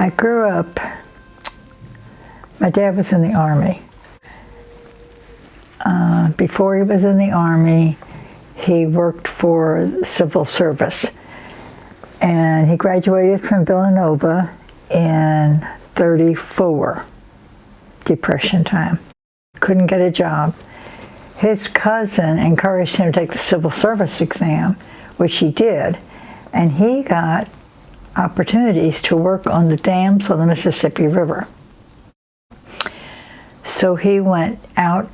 I grew up, my dad was in the Army. Before he was in the Army, he worked for civil service. And he graduated from Villanova in '34, Depression time. Couldn't get a job. His cousin encouraged him to take the civil service exam, which he did, and he got opportunities to work on the dams on the Mississippi River. So he went out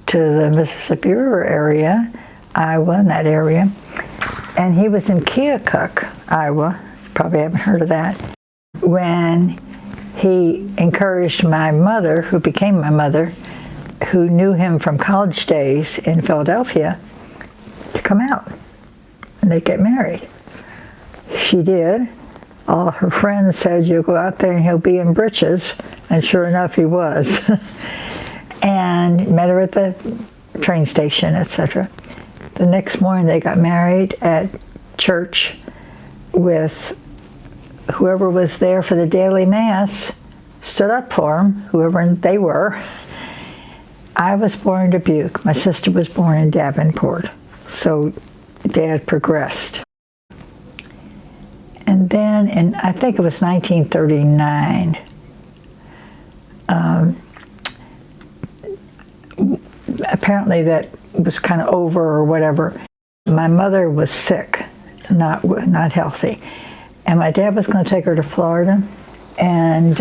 to the Mississippi River area, Iowa, in that area, and he was in Keokuk, Iowa. Probably haven't heard of that. When he encouraged my mother, who became my mother, who knew him from college days in Philadelphia, to come out and they'd get married. She did. All her friends said, "You'll go out there and he'll be in breeches," and sure enough he was. And met her at the train station, etc. The next morning they got married at church with whoever was there for the daily mass, stood up for him, whoever they were. I was born in Dubuque. My sister was born in Davenport. So Dad progressed. And then in, I think it was 1939, apparently that was kind of over or whatever. My mother was sick, not healthy. And my dad was going to take her to Florida, and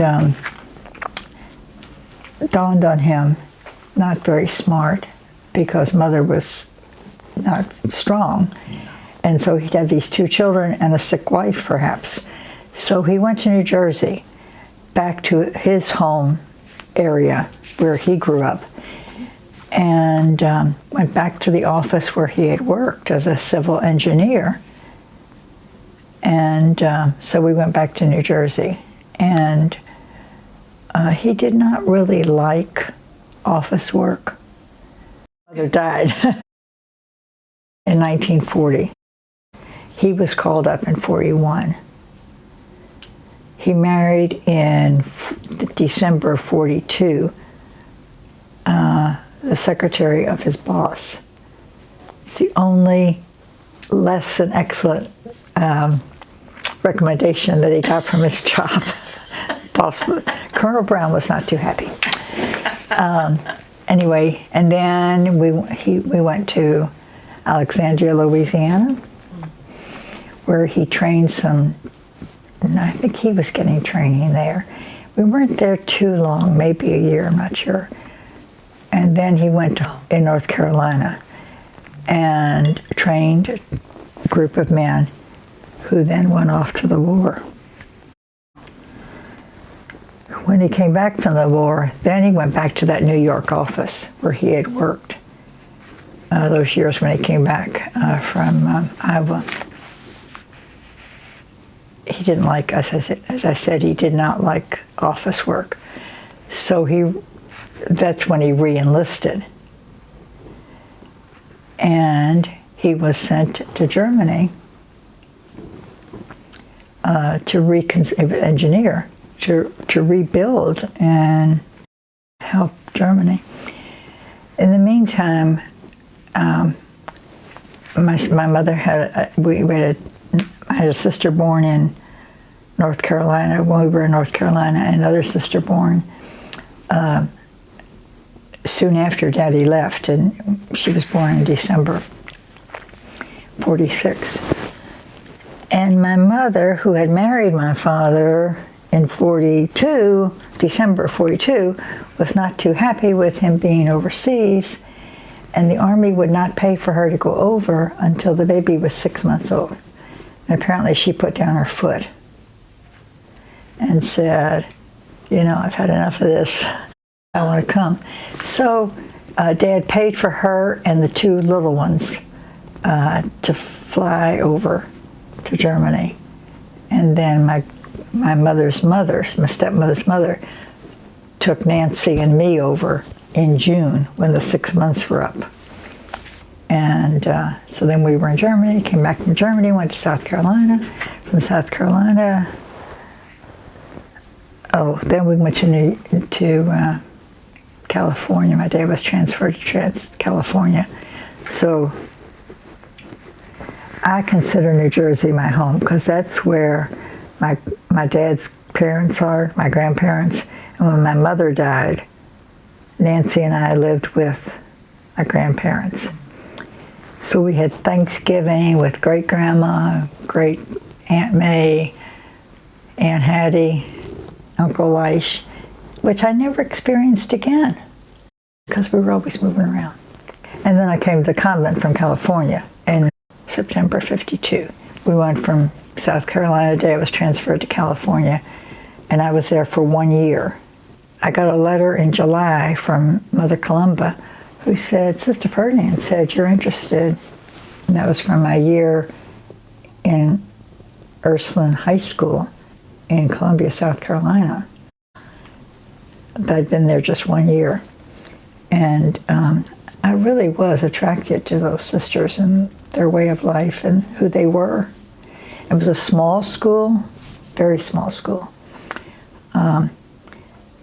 dawned on him, not very smart, because mother was not strong. And so he'd have these two children and a sick wife, perhaps. So he went to New Jersey, back to his home area where he grew up, and went back to the office where he had worked as a civil engineer. And so we went back to New Jersey. And he did not really like office work. Mother died in 1940. He was called up in 41. He married in December of 42, the secretary of his boss. It's the only less than excellent recommendation that he got from his job. Colonel Brown was not too happy. Anyway, and then we went to Alexandria, Louisiana, where he trained some, I think he was getting training there. We weren't there too long, maybe a year, I'm not sure. And then he went in North Carolina and trained a group of men who then went off to the war. When he came back from the war, then he went back to that New York office where he had worked those years when he came back from Iowa. He didn't like, as I said, he did not like office work. So that's when he re-enlisted. And he was sent to Germany engineer, to rebuild and help Germany. In the meantime, my mother had I had a sister born in North Carolina when we were in North Carolina, and another sister born soon after Daddy left, and she was born in December 46. And my mother, who had married my father in 42, December 42, was not too happy with him being overseas, and the Army would not pay for her to go over until the baby was 6 months old. And apparently she put down her foot and said, you know, I've had enough of this. I want to come. So Dad paid for her and the two little ones to fly over to Germany. And then my stepmother's mother, took Nancy and me over in June when the 6 months were up. And so then we were in Germany, came back from Germany, went to South Carolina. From South Carolina, Oh, then we went to California. My dad was transferred to California. So I consider New Jersey my home because that's where my dad's parents are, my grandparents. And when my mother died, Nancy and I lived with my grandparents. So we had Thanksgiving with great grandma, great Aunt May, Aunt Hattie, Uncle Leish, which I never experienced again because we were always moving around. And then I came to the convent from California in September '52. We went from South Carolina. Dad was transferred to California, and I was there for 1 year. I got a letter in July from Mother Columba who said, Sister Ferdinand said, you're interested. And that was from my year in Ursuline High School in Columbia, South Carolina. I'd been there just 1 year. And I really was attracted to those sisters and their way of life and who they were. It was a small school, very small school.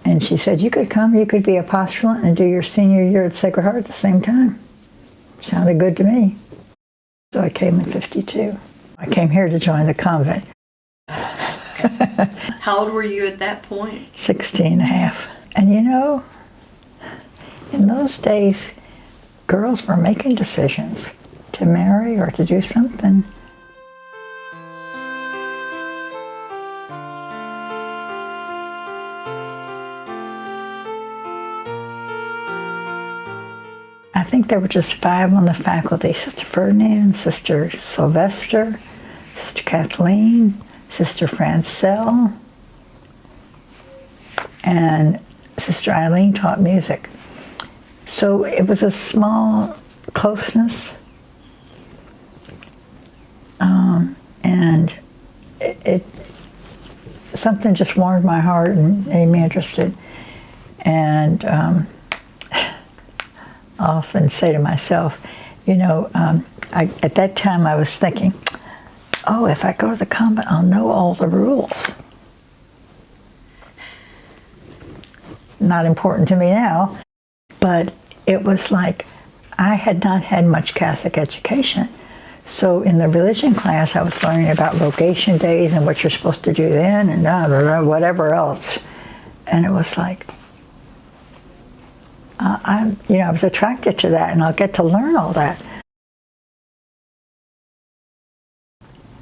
And she said, you could come, you could be a postulant and do your senior year at Sacred Heart at the same time. Sounded good to me. So I came in '52. I came here to join the convent. How old were you at that point? 16 and a half. And you know, in those days, girls were making decisions to marry or to do something. I think there were just 5 on the faculty: Sister Ferdinand, Sister Sylvester, Sister Kathleen, Sister Francelle, and Sister Eileen taught music. So it was a small closeness, and it something just warmed my heart and made me interested. And I often say to myself, you know, at that time I was thinking, oh, if I go to the convent, I'll know all the rules. Not important to me now, but it was like I had not had much Catholic education. So in the religion class, I was learning about vocation days and what you're supposed to do then and whatever else. And it was like, I was attracted to that, and I'll get to learn all that.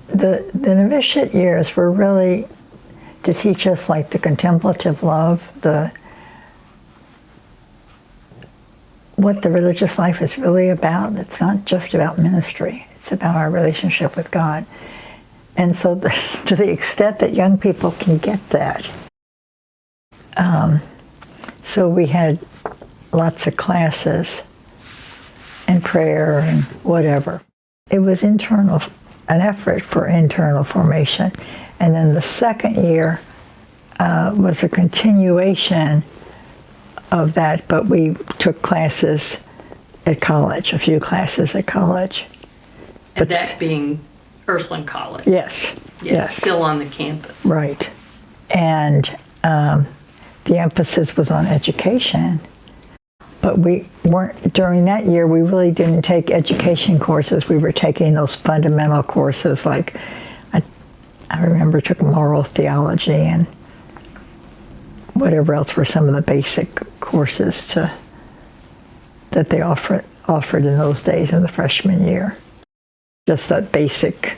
The novitiate years were really to teach us like the contemplative love, what the religious life is really about. It's not just about ministry. It's about our relationship with God. And so to the extent that young people can get that. So we had lots of classes and prayer and whatever. It was an effort for internal formation. And then the second year was a continuation of that, but we took classes at college, a few classes at college. And that being Ursuline College? Yes. Yes. Still on the campus. Right. And the emphasis was on education. But we weren't, during that year, we really didn't take education courses. We were taking those fundamental courses, like I remember took moral theology and whatever else were some of the basic courses that they offered in those days in the freshman year. Just that basic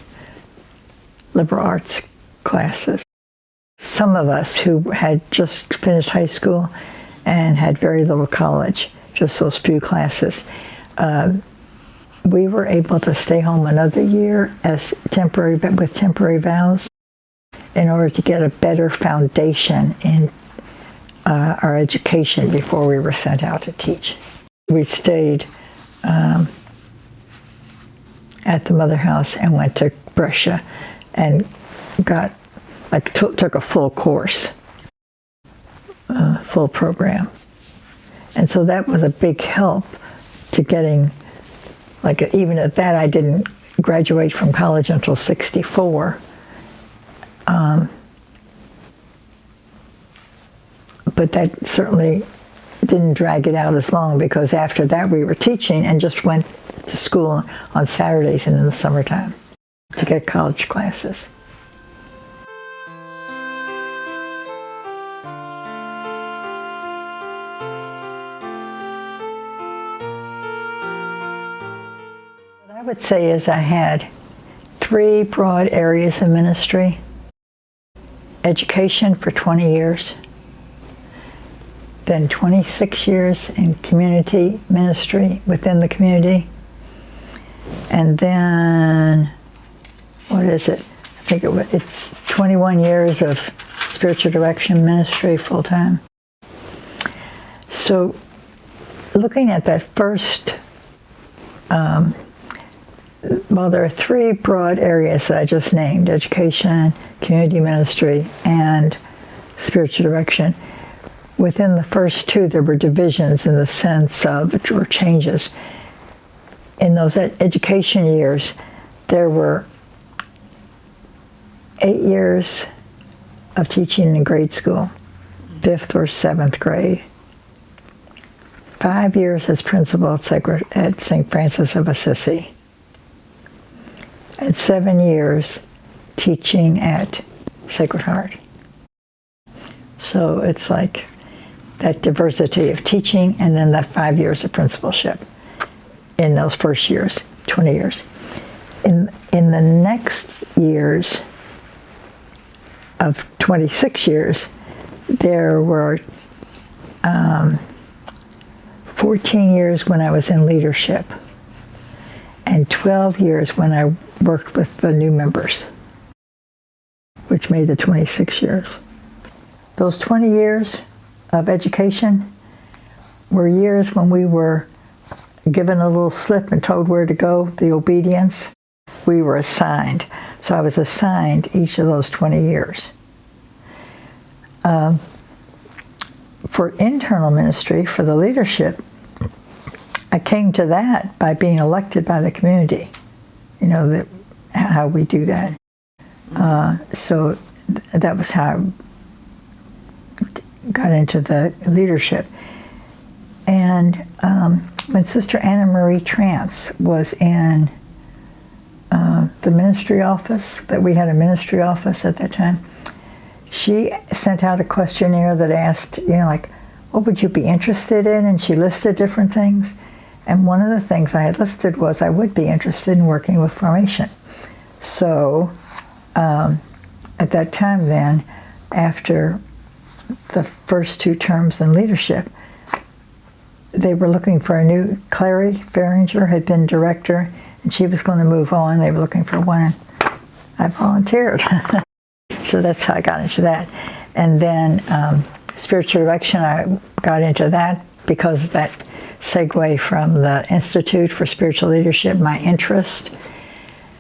liberal arts classes. Some of us who had just finished high school and had very little college, just those few classes, we were able to stay home another year with temporary vows in order to get a better foundation in our education before we were sent out to teach. We stayed at the Mother House and went to Brescia and took a full course, full program. And so that was a big help to getting, even at that, I didn't graduate from college until but that certainly didn't drag it out as long, because after that we were teaching and just went to school on Saturdays and in the summertime to get college classes. What I would say is I had 3 broad areas of ministry: education for 20 years, then 26 years in community ministry within the community, and then, what is it? I think it's 21 years of spiritual direction ministry full-time. So looking at that first, well, there are 3 broad areas that I just named: education, community ministry, and spiritual direction. Within the first 2, there were divisions in the sense of, or changes. In those education years, there were 8 years of teaching in grade school, 5th or 7th grade. 5 years as principal at St. Francis of Assisi. And 7 years teaching at Sacred Heart. So it's like that diversity of teaching, and then that 5 years of principalship in those first years, 20 years. In the next years of 26 years, there were 14 years when I was in leadership, and 12 years when I worked with the new members, which made the 26 years. Those 20 years of education were years when we were given a little slip and told where to go, the obedience. We were assigned. So I was assigned each of those 20 years. For internal ministry, for the leadership, I came to that by being elected by the community. You know, how we do that. So that was how I got into the leadership. And when Sister Anna Marie Trance was in the ministry office, that we had a ministry office at that time, she sent out a questionnaire that asked, you know, like, what would you be interested in? And she listed different things. And one of the things I had listed was I would be interested in working with formation. So at that time then, after the first 2 terms in leadership, they were looking for a new, Clary Farringer had been director, and she was going to move on. They were looking for one. I volunteered. So that's how I got into that. And then spiritual direction, I got into that because of that segue from the Institute for Spiritual Leadership, my interest.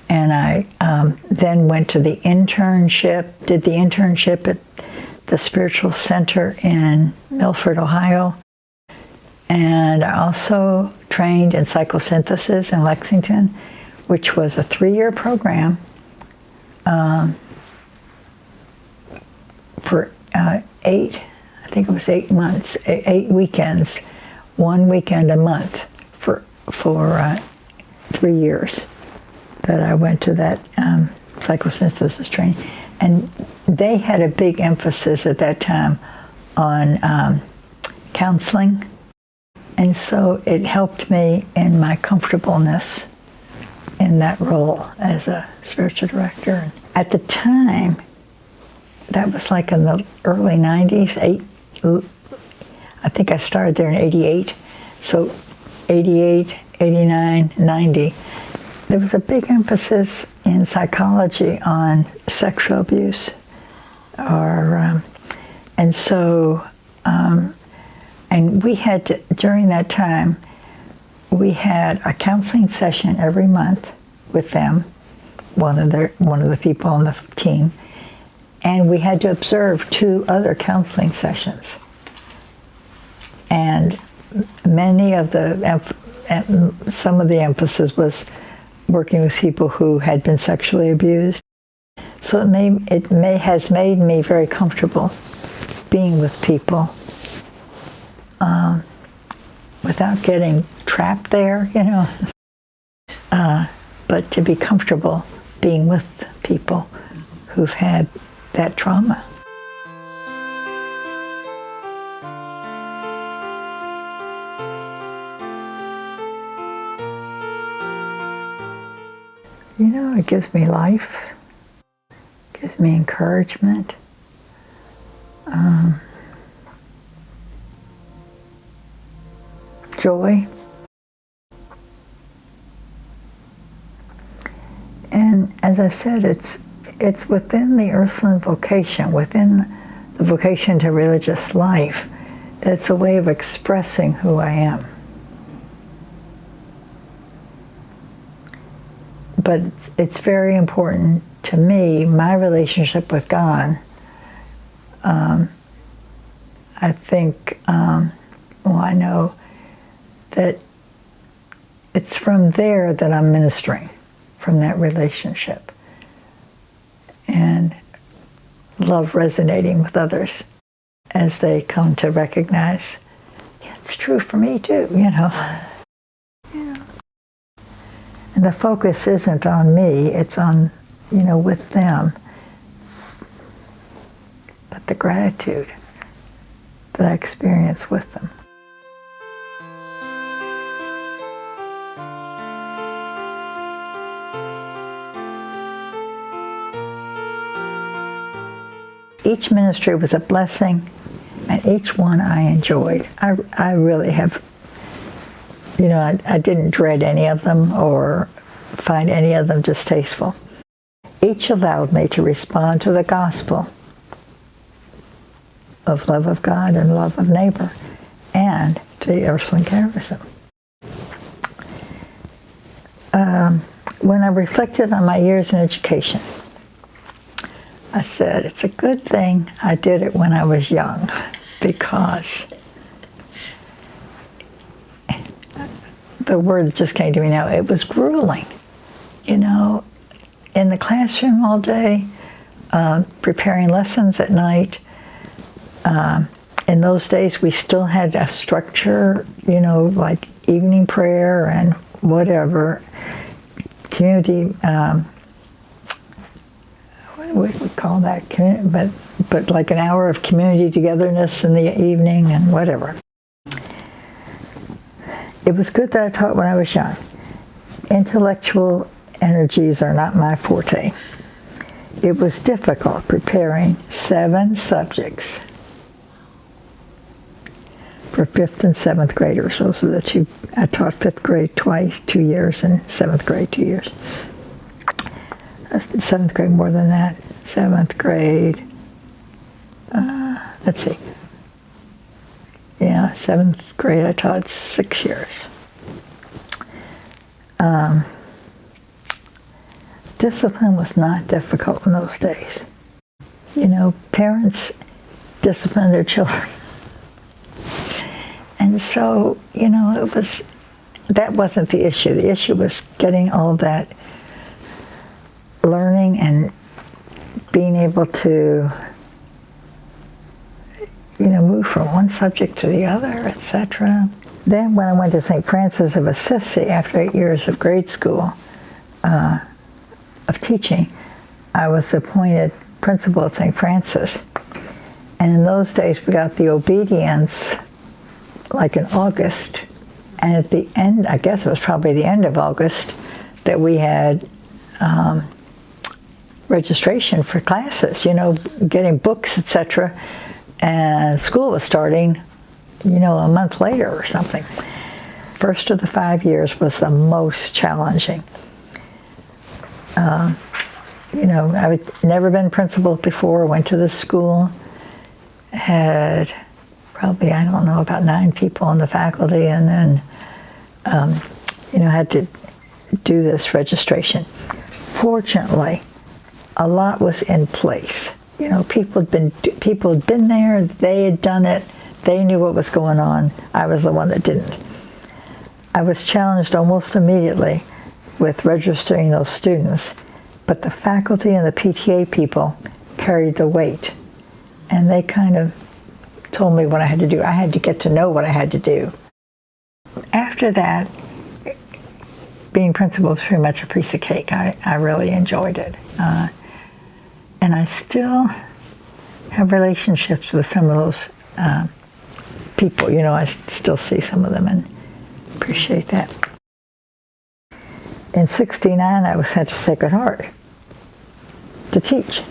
And I then went to the internship, did the internship at the Spiritual Center in Milford, Ohio. And I also trained in psychosynthesis in Lexington, which was a 3-year program for 8 months, 8 weekends, 1 weekend a month for 3 years that I went to that psychosynthesis training. And they had a big emphasis at that time on counseling. And so it helped me in my comfortableness in that role as a spiritual director. At the time, that was like in the early 90s, I think I started there in 88. So 88, 89, 90, there was a big emphasis in psychology on sexual abuse. And we had to, during that time, we had a counseling session every month with them, one of the people on the team, and we had to observe 2 other counseling sessions. And some of the emphasis was working with people who had been sexually abused. So it has made me very comfortable being with people without getting trapped there, but to be comfortable being with people who've had that trauma. It gives me life, gives me encouragement. Joy. And as I said, it's within the Ursuline vocation, within the vocation to religious life, that it's a way of expressing who I am. But it's very important to me, my relationship with God. I think, I know that it's from there that I'm ministering, from that relationship. And love resonating with others as they come to recognize, yeah, it's true for me too, And the focus isn't on me, it's on, with them. But the gratitude that I experience with them. Each ministry was a blessing, and each one I enjoyed. I really have, I didn't dread any of them or find any of them distasteful. Each allowed me to respond to the gospel of love of God and love of neighbor, and to the Ursuline Catechism. When I reflected on my years in education, I said, it's a good thing I did it when I was young, because the word that just came to me now, it was grueling. In the classroom all day, preparing lessons at night. In those days, we still had a structure, like evening prayer and whatever, community, what would we call that? But like an hour of community togetherness in the evening and whatever. It was good that I taught when I was young. Intellectual energies are not my forte. It was difficult preparing 7 subjects for 5th and 7th graders. Those are the two. I taught 5th grade twice, 2 years, and 7th grade 2 years. 7th grade more than that. 7th grade, let's see. Yeah, 7th grade I taught 6 years. Discipline was not difficult in those days. Parents discipline their children. And so, that wasn't the issue. The issue was getting all that learning and being able to, move from one subject to the other, etc. Then when I went to St. Francis of Assisi after 8 years of grade school, of teaching, I was appointed principal at St. Francis. And in those days, we got the obedience like in August. And at the end, I guess it was probably the end of August, that we had registration for classes, getting books, etc. And school was starting, a month later or something. First of the 5 years was the most challenging. I'd never been principal before, went to this school, had probably, about 9 people on the faculty, and then, had to do this registration. Fortunately, a lot was in place. People had been there, they had done it, they knew what was going on. I was the one that didn't. I was challenged almost immediately with registering those students, but the faculty and the PTA people carried the weight, and they kind of told me what I had to do. I had to get to know what I had to do. After that, being principal was pretty much a piece of cake. I really enjoyed it. And I still have relationships with some of those people. You know, I still see some of them and appreciate that. In '69, I was sent to Sacred Heart to teach.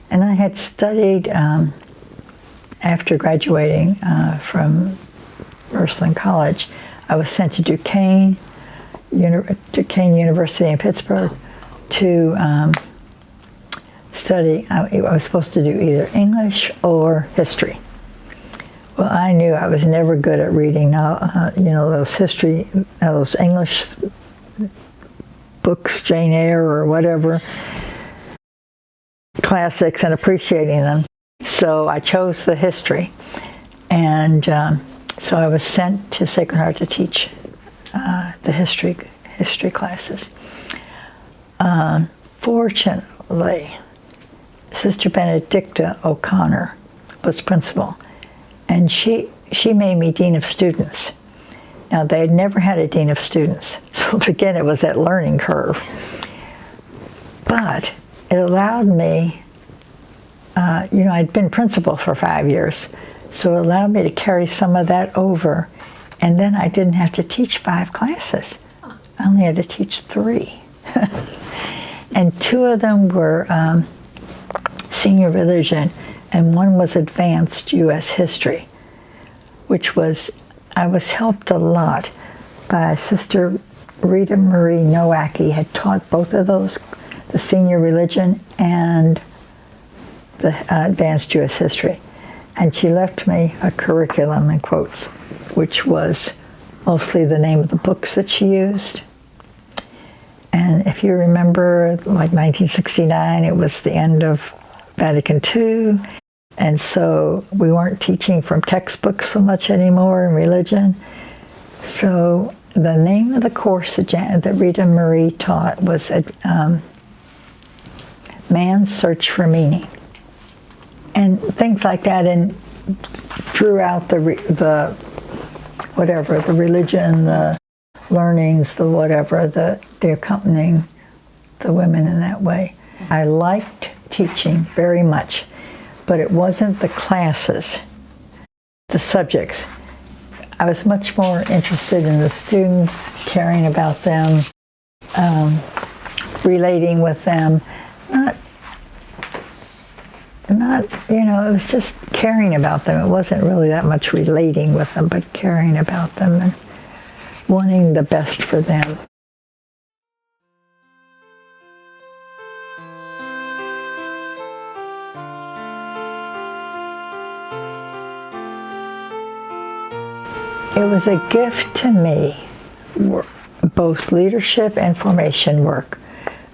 And I had studied, after graduating from Ursuline College, I was sent to Duquesne University in Pittsburgh to study. I was supposed to do either English or history. Well, I knew I was never good at reading, those English books, Jane Eyre or whatever, classics, and appreciating them. So I chose the history, and so I was sent to Sacred Heart to teach the history classes. Fortunately, Sister Benedicta O'Connor was principal, and she made me Dean of Students. Now, they had never had a Dean of Students, so again, it was that learning curve. But it allowed me, I'd been principal for 5 years, so it allowed me to carry some of that over, and then I didn't have to teach 5 classes. I only had to teach 3. And 2 of them were senior religion, and one was advanced U.S. history, which was, I was helped a lot by Sister Rita Marie Nowacki had taught both of those, the senior religion and the advanced U.S. history. And she left me a curriculum, in quotes, which was mostly the name of the books that she used. And if you remember, like 1969, it was the end of Vatican II. And so we weren't teaching from textbooks so much anymore in religion. So the name of the course that Rita Marie taught was Man's Search for Meaning. And things like that, and drew out the religion, the learnings, the whatever, the accompanying the women in that way. I liked teaching very much, but it wasn't the classes, the subjects. I was much more interested in the students, caring about them, relating with them. It was just caring about them. It wasn't really that much relating with them, but caring about them and wanting the best for them. It was a gift to me. Both leadership and formation work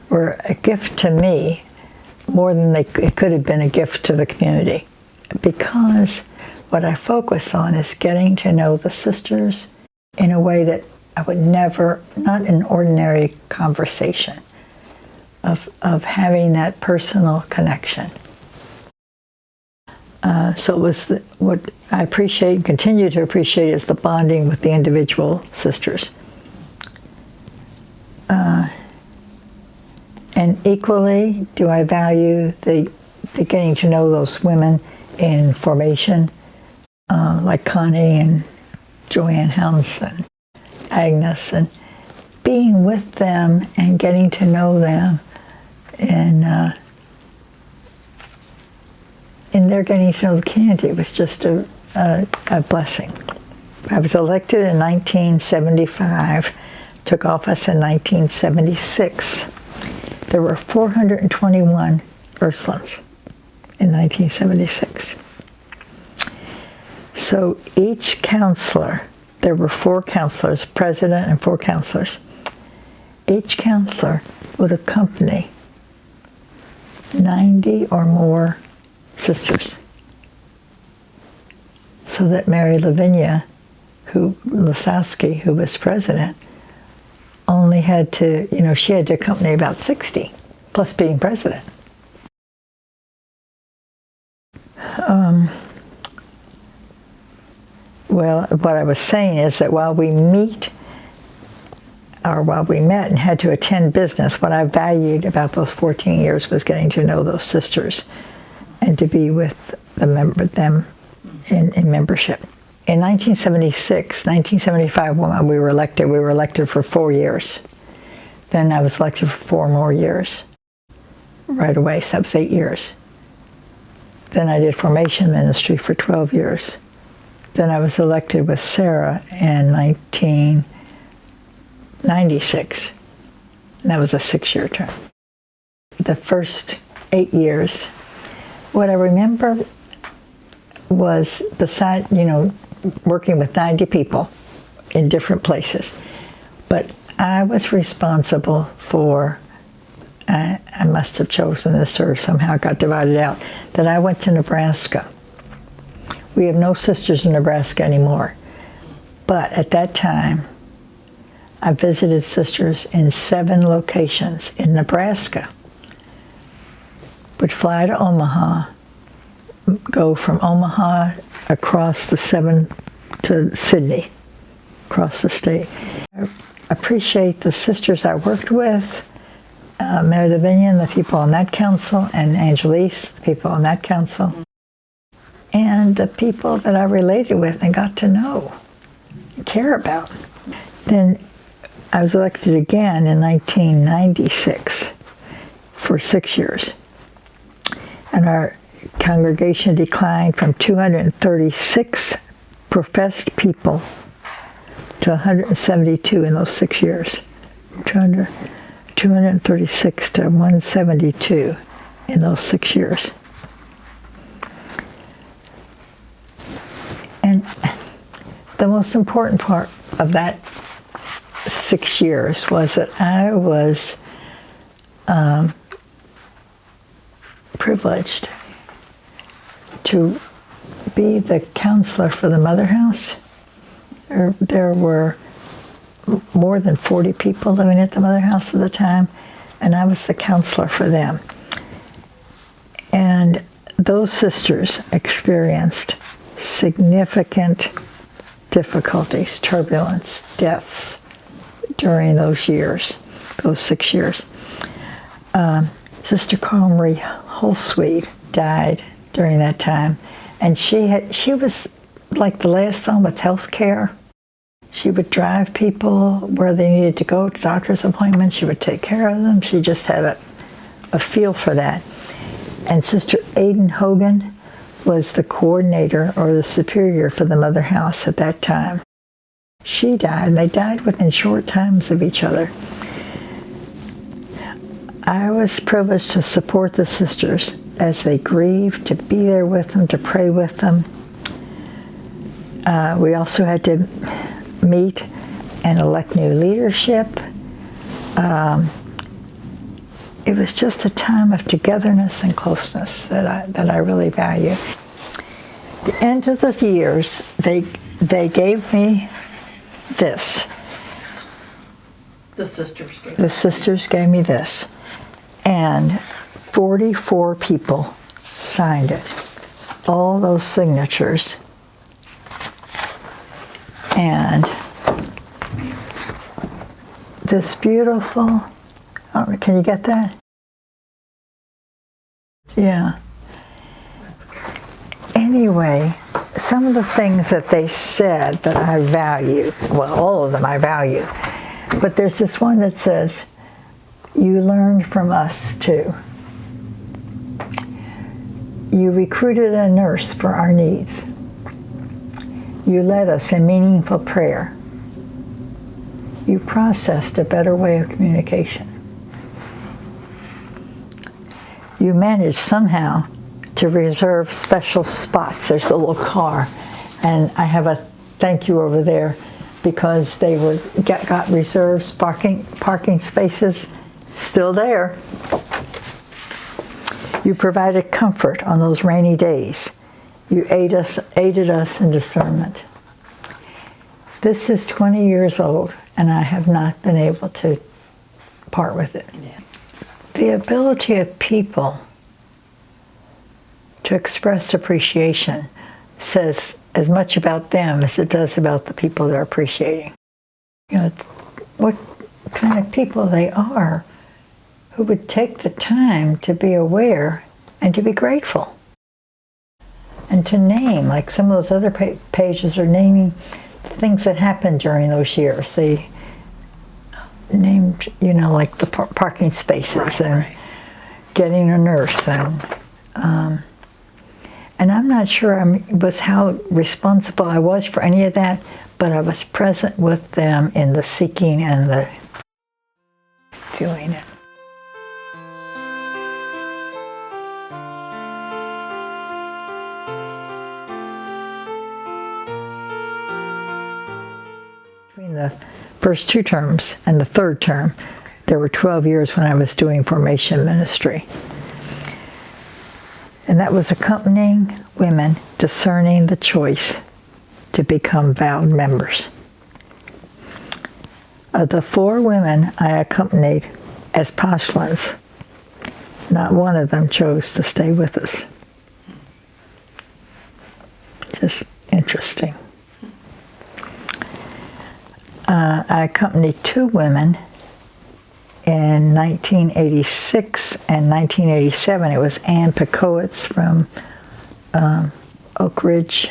were a gift to me more than it could have been a gift to the community, because what I focus on is getting to know the sisters in a way that I would never, not an ordinary conversation, of having that personal connection. So it was what I appreciate and continue to appreciate is the bonding with the individual sisters. And equally, do I value the getting to know those women in formation, like Connie and Joanne Helms and Agnes, and being with them and getting to know them, and their getting to know the community was just a blessing. I was elected in 1975, took office in 1976. There were 421 Ursulines in 1976. So each counselor, there were 4 counselors, president and 4 counselors. Each counselor would accompany 90 or more sisters. So that Mary Lavinia, Lasowski, who was president, only had to, she had to accompany about 60, plus being president. Well, what I was saying is that while we met and had to attend business, what I valued about those 14 years was getting to know those sisters and to be with them in membership. In 1976, 1975, when we were elected for 4 years. Then I was elected for 4 more years right away, so that was 8 years. Then I did formation ministry for 12 years. Then I was elected with Sarah in 1996, and that was a 6-year term. The first 8 years, what I remember was, besides, working with 90 people in different places, but I was responsible for, I must have chosen this or somehow it got divided out, that I went to Nebraska. We have no sisters in Nebraska anymore, but at that time, I visited sisters in 7 locations in Nebraska. Would fly to Omaha, go from Omaha across the 7 to Sydney, across the state. I appreciate the sisters I worked with, Mary Lavinia, the people on that council, and Angelise, the people on that council, and the people that I related with and got to know and care about. Then I was elected again in 1996 for 6 years. And our congregation declined from 236 professed people to 172 in those 6 years. 236 to 172 in those 6 years. And the most important part of that 6 years was that I was privileged to be the counselor for the Mother House. There were more than 40 people living at the Mother House at the time, and I was the counselor for them. And those sisters experienced significant difficulties, turbulence, deaths during those years, those 6 years. Sister Carl Marie Holsweed died during that time, and she was like the last one with health care. She would drive people where they needed to go to doctor's appointments. She would take care of them. She just had a feel for that. And Sister Aidan Hogan was the coordinator or the superior for the Mother House at that time. She died, and they died within short times of each other. I was privileged to support the sisters as they grieved, to be there with them, to pray with them. We also had to meet and elect new leadership. It was just a time of togetherness and closeness that I really value. At the end of the years, they gave me this. The sisters gave. The sisters gave me this, and 44 people signed it. All those signatures. And this beautiful, can you get that? Yeah. Anyway, some of the things that they said that I value, well, all of them I value, but there's this one that says, "You learned from us too. You recruited a nurse for our needs. You led us in meaningful prayer. You processed a better way of communication. You managed somehow to reserve special spots." There's a little car, and I have a thank you over there because they got reserved parking spaces still there. You provided comfort on those rainy days. You aided us in discernment. This is 20 years old, and I have not been able to part with it. Yeah. The ability of people to express appreciation says as much about them as it does about the people they're appreciating. You know, what kind of people they are who would take the time to be aware and to be grateful. And to name, like some of those other pages are naming things that happened during those years. They named, you know, like the parking spaces and getting a nurse. And I'm not sure was how responsible I was for any of that, but I was present with them in the seeking and the doing it. Between the first 2 terms and the 3rd term, there were 12 years when I was doing formation ministry. And that was accompanying women discerning the choice to become vowed members. Of the 4 women I accompanied as postulants, not one of them chose to stay with us. Just interesting. I accompanied 2 women in 1986 and 1987. It was Ann Pekowitz from Oak Ridge,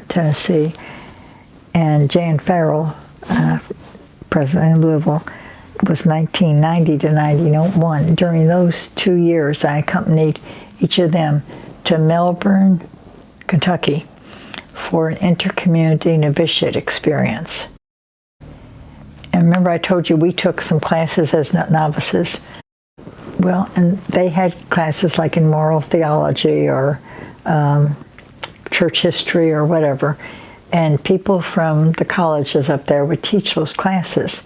Tennessee, and Jan Farrell, president of Louisville. It was 1990 to 91. During those 2 years, I accompanied each of them to Melbourne, Kentucky, for an intercommunity novitiate experience. And remember I told you we took some classes as novices? Well, and they had classes like in moral theology or church history or whatever, and people from the colleges up there would teach those classes.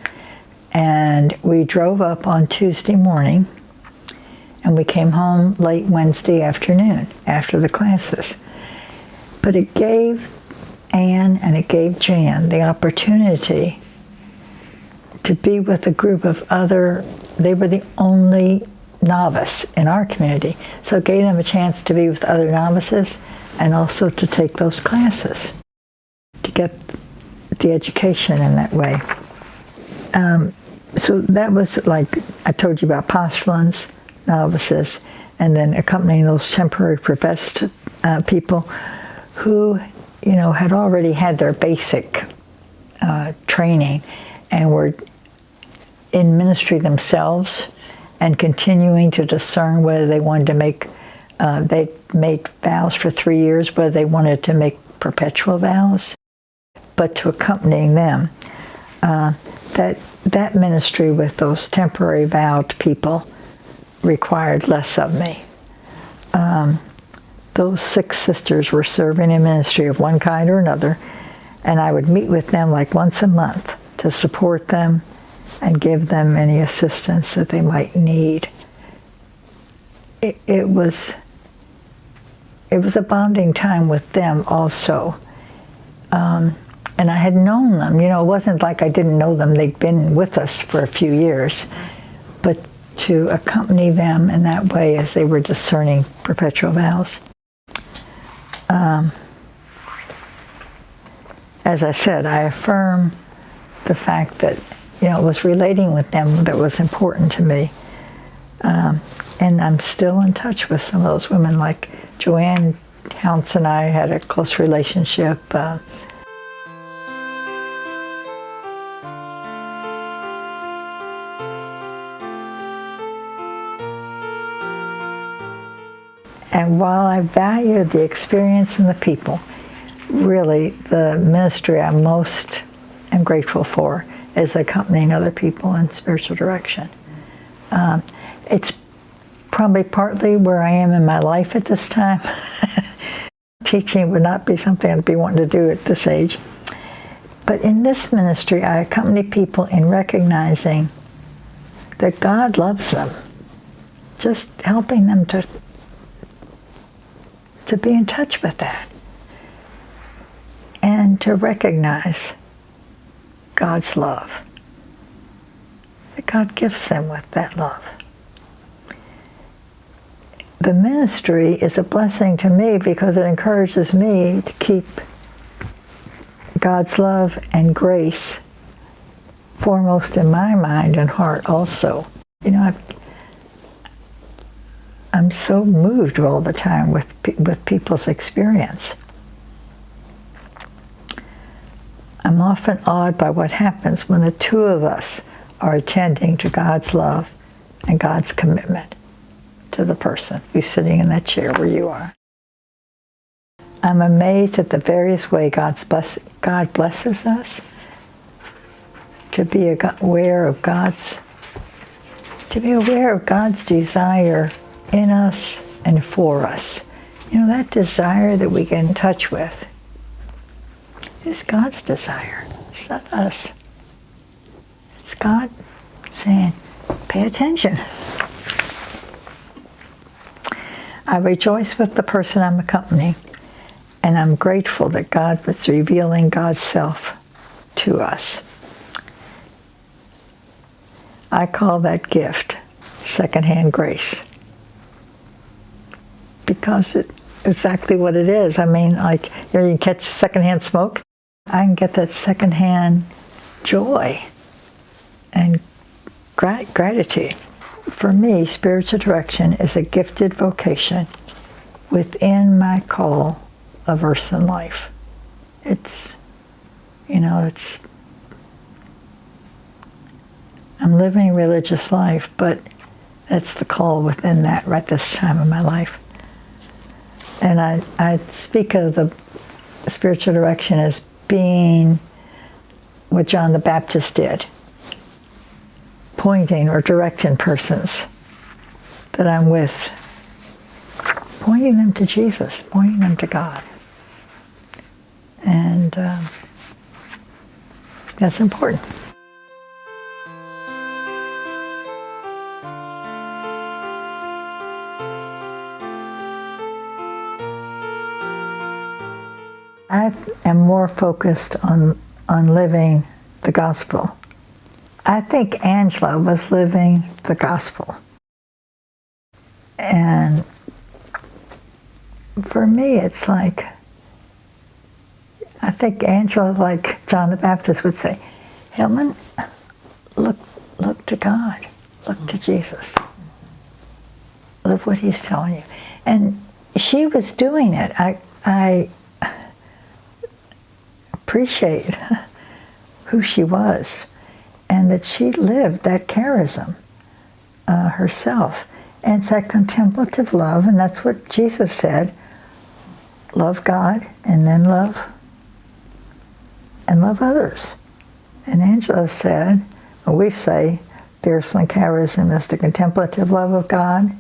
And we drove up on Tuesday morning, and we came home late Wednesday afternoon after the classes. But it gave Anne and it gave Jan the opportunity to be with a group of they were the only novice in our community. So it gave them a chance to be with other novices and also to take those classes, to get the education in that way. So that was like, I told you about postulants, novices, and then accompanying those temporary professed people who, you know, had already had their basic training and were in ministry themselves and continuing to discern whether they wanted to make, they made vows for 3 years, whether they wanted to make perpetual vows, but to accompanying them. That ministry with those temporary vowed people required less of me. Those 6 sisters were serving in ministry of one kind or another, and I would meet with them like once a month to support them and give them any assistance that they might need. It was a bonding time with them also. And I had known them, you know, it wasn't like I didn't know them, they'd been with us for a few years, but to accompany them in that way as they were discerning perpetual vows. As I said, I affirm the fact that, you know, it was relating with them that was important to me. And I'm still in touch with some of those women, like Joanne Hounce and I had a close relationship. And while I value the experience and the people, really the ministry I most am grateful for is accompanying other people in spiritual direction. It's probably partly where I am in my life at this time. Teaching would not be something I'd be wanting to do at this age. But in this ministry, I accompany people in recognizing that God loves them, just helping them to be in touch with that and to recognize God's love, that God gives them with that love. The ministry is a blessing to me because it encourages me to keep God's love and grace foremost in my mind and heart also. You know, I'm so moved all the time with people's experience. I'm often awed by what happens when the two of us are attending to God's love and God's commitment to the person who's sitting in that chair where you are. I'm amazed at the various ways God blesses us to be aware of God's desire in us and for us. You know, that desire that we get in touch with is God's desire. It's not us. It's God saying, pay attention. I rejoice with the person I'm accompanying, and I'm grateful that God was revealing God's self to us. I call that gift secondhand grace, because it's exactly what it is. I mean, like, you know, you can catch secondhand smoke. I can get that secondhand joy and gratitude. For me, spiritual direction is a gifted vocation within my call of earthly life. It's, you know, I'm living a religious life, but that's the call within that right this time of my life. And I speak of the spiritual direction as being what John the Baptist did, pointing or directing persons that I'm with, pointing them to Jesus, pointing them to God. And that's important. I am more focused on living the gospel. I think Angela was living the gospel. And for me, it's like, I think Angela, like John the Baptist would say, Helen, look to God, look to Jesus. Look what he's telling you. And she was doing it. I appreciate who she was, and that she lived that charism herself. And it's that contemplative love, and that's what Jesus said, love God, and then love others. And Angela said, or we say, the Ursuline charism is the contemplative love of God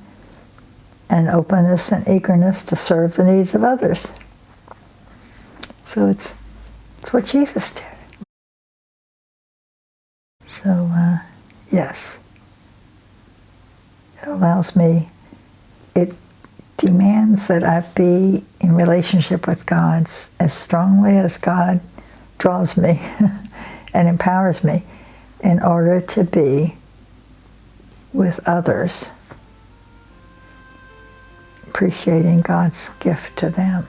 and openness and eagerness to serve the needs of others. So it's what Jesus did. So, yes. It allows me, it demands that I be in relationship with God as strongly as God draws me and empowers me in order to be with others, appreciating God's gift to them.